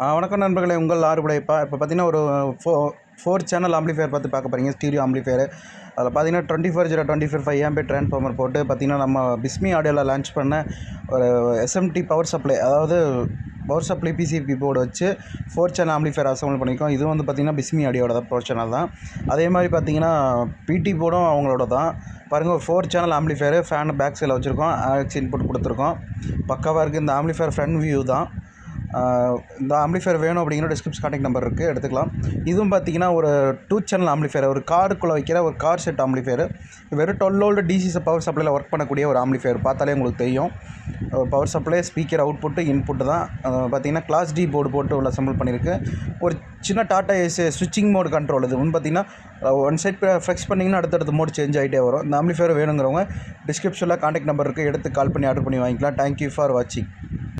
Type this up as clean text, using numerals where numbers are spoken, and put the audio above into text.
வணக்கம் நண்பர்களே, உங்கள் ஆறுபடைப்பா. இப்போ பார்த்தீங்கன்னா ஒரு ஃபோர் சேனல் ஆம்பிளிஃபையர் பார்க்க போகிறீங்க. Stereo amplifier. அதில் பார்த்தீங்கன்னா 24/0 5 ஆம்பியர் ட்ரான்ஸ்ஃபார்மர் போட்டு பார்த்தீங்கன்னா நம்ம பிஸ்மி ஆடியோவில் லான்ச் பண்ண ஒரு எஸ்எம்டி பவர் சப்ளை, அதாவது பவர் சப்ளை பிசிபி போர்டு வச்சு 4 சேனல் ஆம்பிளிஃபையர் அசம்பிள் பண்ணியிருக்கோம். இது வந்து பார்த்திங்கன்னா பிஸ்மி ஆடியோட தான் ப்ரோ சேனல் தான். அதே மாதிரி பார்த்தீங்கன்னா பிடி போர்டும் அவங்களோட தான். பாருங்கள், 4 சேனல் ஆம்பிளிஃபையர் ஃபேன் பேக் சைடில் வச்சுருக்கோம். ஆக்ஸ் இன்புட் கொடுத்துருக்கோம். பக்காவாக இருக்குது. இந்த ஆம்பிளிஃபையர் ஃப்ரண்ட் வியூ தான். இந்த ஆம்பிளிஃபையர் வேணும் அப்படிங்கிற டிஸ்கிரிப்ஷன் கான்டாக்ட் நம்பர் இருக்குது, எடுத்துக்கலாம். இதுவும் பார்த்தீங்கன்னா ஒரு 2 சேனல் ஆம்பிளிஃபையர், ஒரு காருக்குள்ளே வைக்கிற ஒரு கார் செட் ஆம்பிளிஃபையர். வெறும் 12 வோல்ட் டிசி பவர் சப்ளையில் ஒர்க் பண்ணக்கூடிய ஒரு ஆம்பிளிஃபையர். பார்த்தாலே உங்களுக்கு தெரியும். Power supply, speaker output, input தான். பார்த்தீங்கன்னா கிளாஸ் டி போர்டு போட்டு உள்ள அசம்பிள் பண்ணியிருக்கு. ஒரு சின்ன டாட்டா ஏஸ் ஸ்விட்சிங் மோடு கண்ட்ரோல். இது வந்து பார்த்தீங்கன்னா ஒன் சைட் ஃப்ளெக்ஸ் பண்ணிங்கன்னா அடுத்தடுத்த மோடு சேஞ்ச் ஆகிட்டே வரும். இந்த ஆம்பிளிஃபையர் வேணுங்கிறவங்க டிஸ்கிரிப்ஷனில் கான்டாக்ட் நம்பர் இருக்குது, எடுத்து கால் பண்ணி ஆர்டர் பண்ணி வாங்கிக்கலாம். தேங்க்யூ ஃபார் வாட்சிங்.